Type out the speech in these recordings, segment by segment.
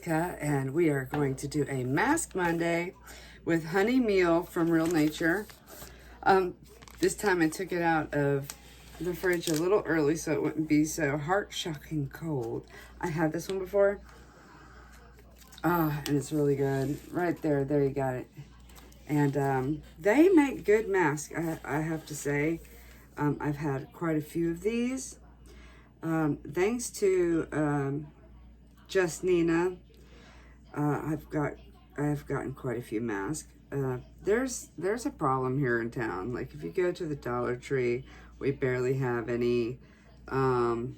Jessica, and we are going to do a Mask Monday with honey meal from Real Nature. This time I took it out of the fridge a little early so it wouldn't be so heart-shocking cold. I had this one before. And it's really good. Right there, there you got it. And they make good masks, I have to say. I've had quite a few of these. Thanks to Just Nina, I've gotten quite a few masks. There's a problem here in town. Like if you go to the Dollar Tree, we barely have any. The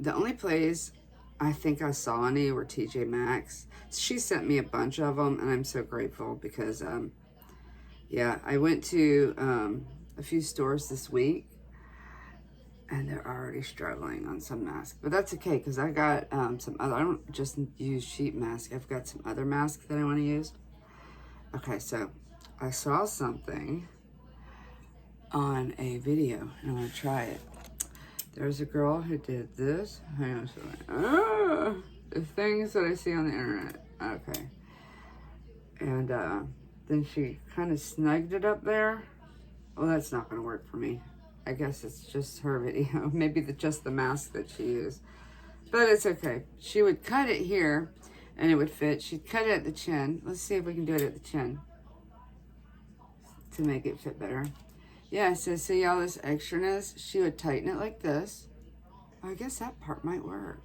only place I think I saw any were TJ Maxx. She sent me a bunch of them, and I'm so grateful because yeah, I went to a few stores this week, and they're already struggling on some masks. But that's okay, because I got some other, I don't just use sheet masks. I've got some other masks that I want to use. Okay, so I saw something on a video, and I'm going to try it. There's a girl who did this. Hang on a second. The things that I see on the internet. Okay. And then she kind of snugged it up there. Well, that's not going to work for me. I guess it's just her video. Maybe just the mask that she used. But it's okay. She would cut it here, and it would fit. She'd cut it at the chin. Let's see if we can do it at the chin to make it fit better. Yeah, so see all this extraness? She would tighten it like this. I guess that part might work.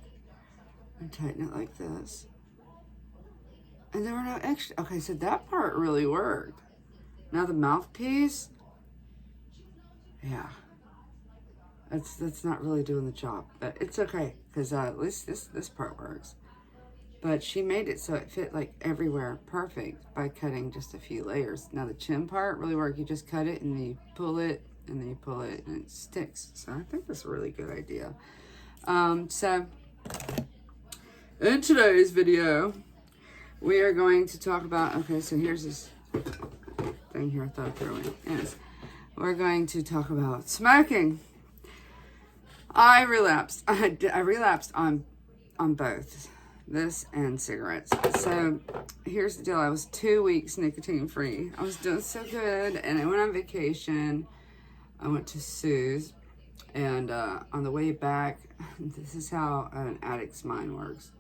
And tighten it like this. And there were no extra. Okay, so that part really worked. Now the mouthpiece. Yeah. That's not really doing the job. But it's okay. Because at least this part works. But she made it so it fit like everywhere perfect by cutting just a few layers. Now the chin part really worked. You just cut it and then you pull it and then you pull it and it sticks. So I think that's a really good idea. So in today's video, we are going to talk about, okay, so here's this thing here I thought I'd throw in. Yes. We're going to talk about smoking. I relapsed. I relapsed on both. This and cigarettes. So here's the deal. I was 2 weeks nicotine free. I was doing so good, and I went on vacation. I went to Sue's, and on the way back, this is how an addict's mind works.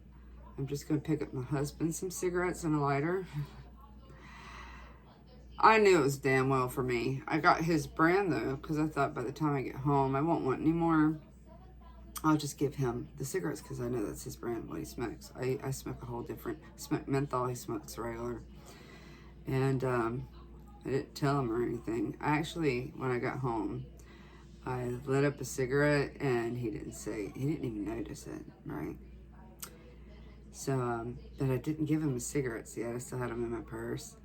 I'm just going to pick up my husband some cigarettes and a lighter. I knew it was damn well for me. I got his brand though, because I thought by the time I get home, I won't want any more. I'll just give him the cigarettes because I know that's his brand, what he smokes. I smoke a whole different, smoke menthol, he smokes regular. And I didn't tell him or anything. I actually, when I got home, I lit up a cigarette and he didn't even notice it, right? So, but I didn't give him the cigarettes yet. I still had them in my purse.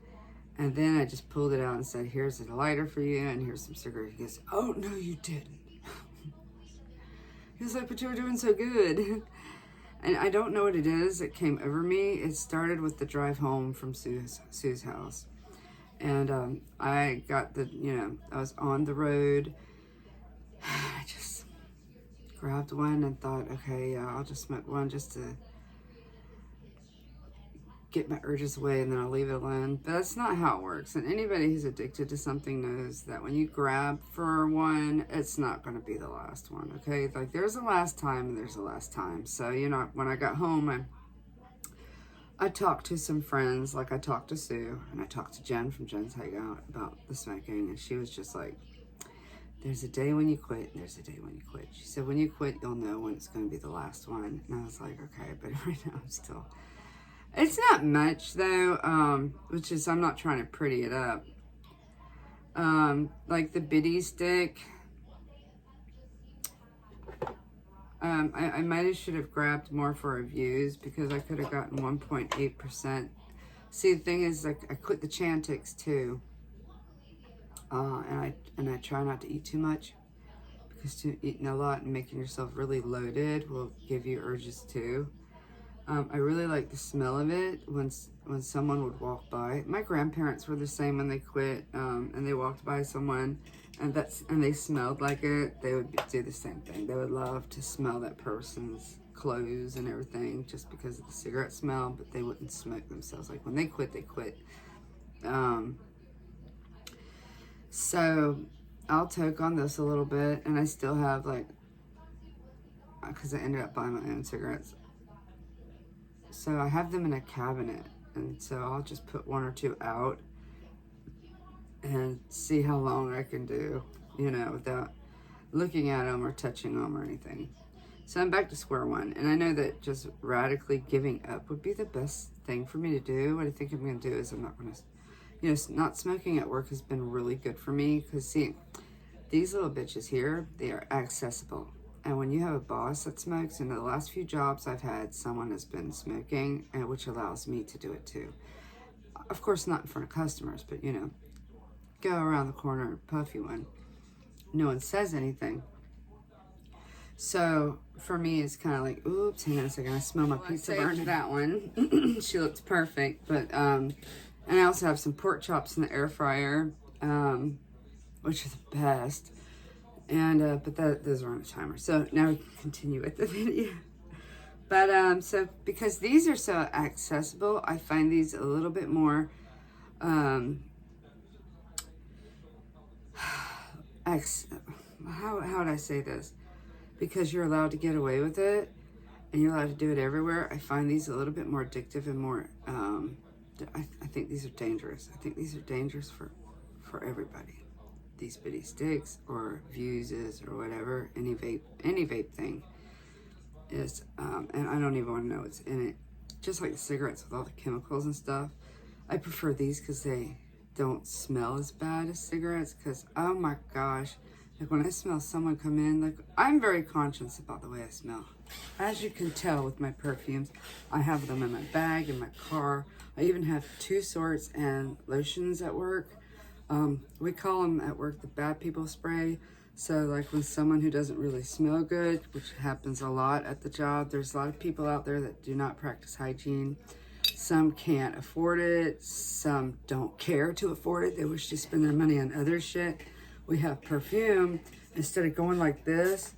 And then I just pulled it out and said, here's a lighter for you and here's some cigarettes. He goes, oh, no, you didn't. He was like, but you were doing so good. And I don't know what it is that came over me. It started with the drive home from Sue's house. And I got I was on the road. I just grabbed one and thought, okay, yeah, I'll just smoke one just to get my urges away and then I'll leave it alone. But that's not how it works. And anybody who's addicted to something knows that when you grab for one, it's not going to be the last one, okay? Like there's a last time and there's a last time. So, when I got home, I talked to some friends, like I talked to Sue and I talked to Jen from Jen's Hangout about the smoking, and she was just like, there's a day when you quit and there's a day when you quit. She said, when you quit, you'll know when it's going to be the last one. And I was like, okay, but right now I'm still... It's not much though, which is, I'm not trying to pretty it up. Like the Biddy stick, I might have should have grabbed more for reviews because I could have gotten 1.8%. See, the thing is, like, I quit the Chantix too, and I try not to eat too much because eating a lot and making yourself really loaded will give you urges too. I really like the smell of it when someone would walk by. My grandparents were the same when they quit, and they walked by someone, and they smelled like it. They would do the same thing. They would love to smell that person's clothes and everything just because of the cigarette smell, but they wouldn't smoke themselves. Like when they quit, they quit. So I'll toke on this a little bit, and I still have like, because I ended up buying my own cigarettes. So I have them in a cabinet, and so I'll just put 1 or 2 out and see how long I can do, you know, without looking at them or touching them or anything. So I'm back to square one, and I know that just radically giving up would be the best thing for me to do. What I think I'm going to do is I'm not going to, you know, not smoking at work has been really good for me, because see, these little bitches here, they are accessible. And when you have a boss that smokes, and the last few jobs I've had, someone has been smoking, and which allows me to do it too. Of course, not in front of customers, but you know, go around the corner and puff you one. No one says anything. So for me, it's kind of like, oops, hang on a second, I smell my pizza burn. That one, she looks perfect. But and I also have some pork chops in the air fryer, which are the best. And but those are on a timer. So now we can continue with the video. But so because these are so accessible, I find these a little bit more how would I say this? Because you're allowed to get away with it, and you're allowed to do it everywhere. I find these a little bit more addictive and more. I think these are dangerous. I think these are dangerous for everybody. These bitty sticks or fuses or whatever, any vape thing is, and I don't even want to know what's in it. Just like the cigarettes with all the chemicals and stuff. I prefer these because they don't smell as bad as cigarettes, because oh my gosh, like when I smell someone come in, like I'm very conscious about the way I smell. As you can tell with my perfumes, I have them in my bag, in my car. I even have 2 sorts and lotions at work. We call them at work the bad people spray. So like when someone who doesn't really smell good, which happens a lot at the job, there's a lot of people out there that do not practice hygiene. Some can't afford it. Some don't care to afford it. They wish to spend their money on other shit. We have perfume. Instead of going like this,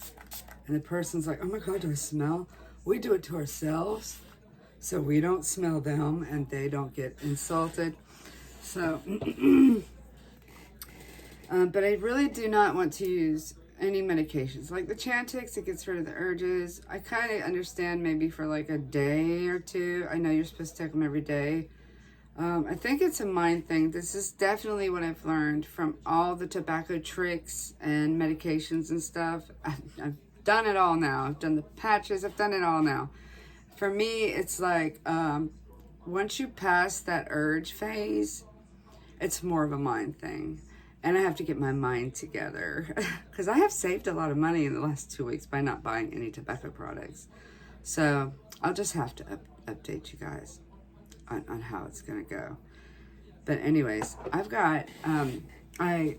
and the person's like, oh my God, do I smell? We do it to ourselves, so we don't smell them and they don't get insulted. So, but I really do not want to use any medications. Like the Chantix, it gets rid of the urges. I kind of understand maybe for like a day or 2. I know you're supposed to take them every day. I think it's a mind thing. This is definitely what I've learned from all the tobacco tricks and medications and stuff. I've done it all now. I've done the patches. I've done it all now. For me, it's like once you pass that urge phase, it's more of a mind thing. And I have to get my mind together because I have saved a lot of money in the last 2 weeks by not buying any tobacco products. So I'll just have to update you guys on how it's gonna go. But anyways, I've got I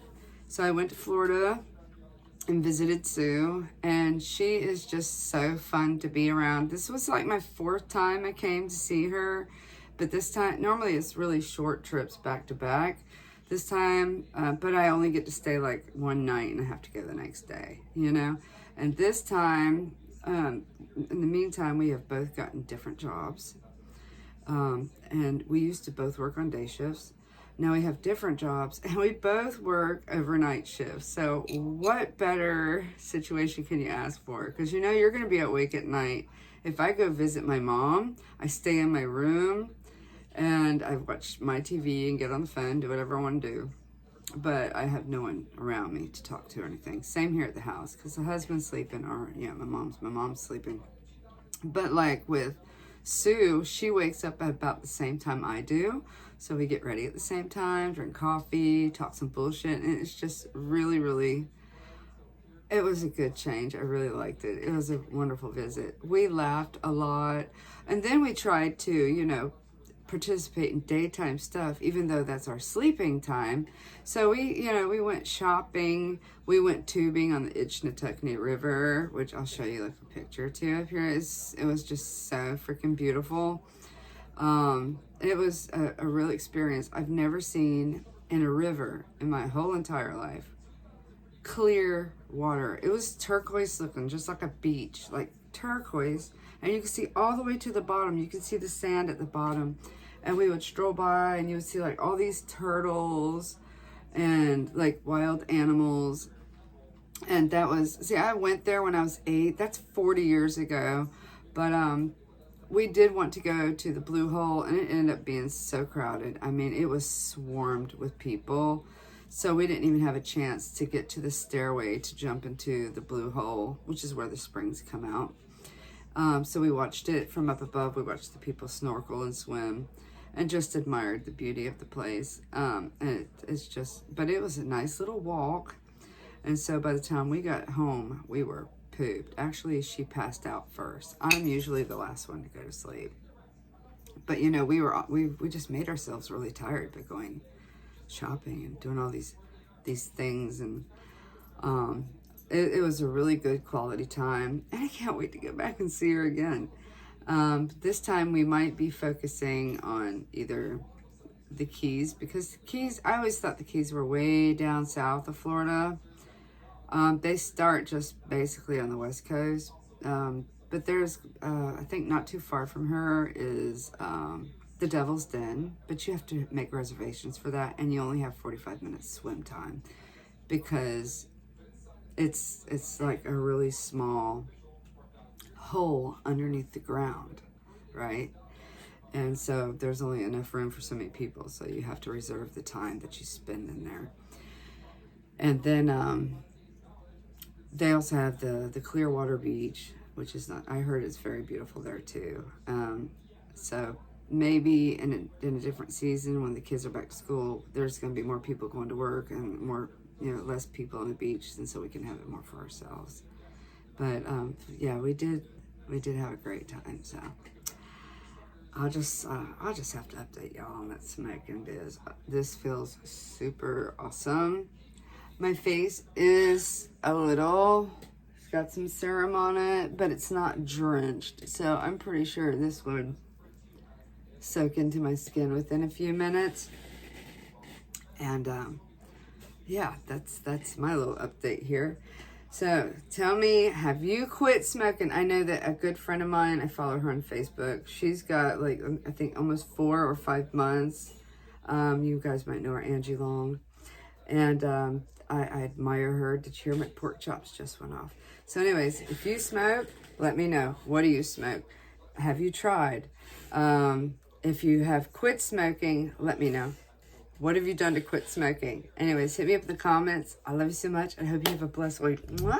went to Florida and visited Sue, and she is just so fun to be around. This was like my 4th time I came to see her, but this time, normally it's really short trips back to back. This time, but I only get to stay like 1 night and I have to go the next day, you know? And this time, in the meantime, we have both gotten different jobs. And we used to both work on day shifts. Now we have different jobs, and we both work overnight shifts. So what better situation can you ask for? Because you know you're going to be awake at night. If I go visit my mom, I stay in my room, and I watch my TV and get on the phone, do whatever I want to do. But I have no one around me to talk to or anything. Same here at the house, because the husband's sleeping, or yeah, my mom's sleeping. But like with Sue, she wakes up at about the same time I do. So we get ready at the same time, drink coffee, talk some bullshit. And it's just really, really, it was a good change. I really liked it. It was a wonderful visit. We laughed a lot. And then we tried to, you know, participate in daytime stuff, even though that's our sleeping time. So we went shopping. We went tubing on the Itchnatuckney River, which I'll show you like a picture too up here. It was just so freaking beautiful. It was a real experience. I've never seen in a river in my whole entire life clear water. It was turquoise looking, just like a beach, like turquoise. And you can see all the way to the bottom. You can see the sand at the bottom. And we would stroll by and you would see like all these turtles and like wild animals. And that was, see, I went there when I was 8. That's 40 years ago. But we did want to go to the Blue Hole, and it ended up being so crowded. I mean, it was swarmed with people. So we didn't even have a chance to get to the stairway to jump into the Blue Hole, which is where the springs come out. So we watched it from up above. We watched the people snorkel and swim and just admired the beauty of the place. And it's just, but it was a nice little walk. And so by the time we got home, we were pooped. Actually, she passed out first. I'm usually the last one to go to sleep. But you know, we just made ourselves really tired by going shopping and doing all these things, and it was a really good quality time, and I can't wait to go back and see her again. This time we might be focusing on either the Keys, because the Keys, I always thought the Keys were way down south of Florida. They start just basically on the West Coast. But there's, I think not too far from her is the Devil's Den. But you have to make reservations for that. And you only have 45 minutes swim time. Because it's like a really small hole underneath the ground, right? And so there's only enough room for so many people. So you have to reserve the time that you spend in there. And then they also have the Clearwater Beach, which is not, I heard it's very beautiful there too. So maybe in a different season when the kids are back to school, there's going to be more people going to work and more, you know, less people on the beach, and so we can have it more for ourselves. But yeah, we did have a great time. So I'll just have to update y'all on that smoking biz. This feels super awesome. My face is a little, it's got some serum on it, but it's not drenched. So I'm pretty sure this would soak into my skin within a few minutes. And yeah, that's my little update here. So tell me, have you quit smoking? I know that a good friend of mine, I follow her on Facebook. She's got like, I think almost 4 or 5 months. You guys might know her, Angie Long. And I admire her. Did you hear my pork chops just went off? So anyways, if you smoke, let me know. What do you smoke? Have you tried? If you have quit smoking, let me know. What have you done to quit smoking? Anyways, hit me up in the comments. I love you so much. I hope you have a blessed week. Mwah!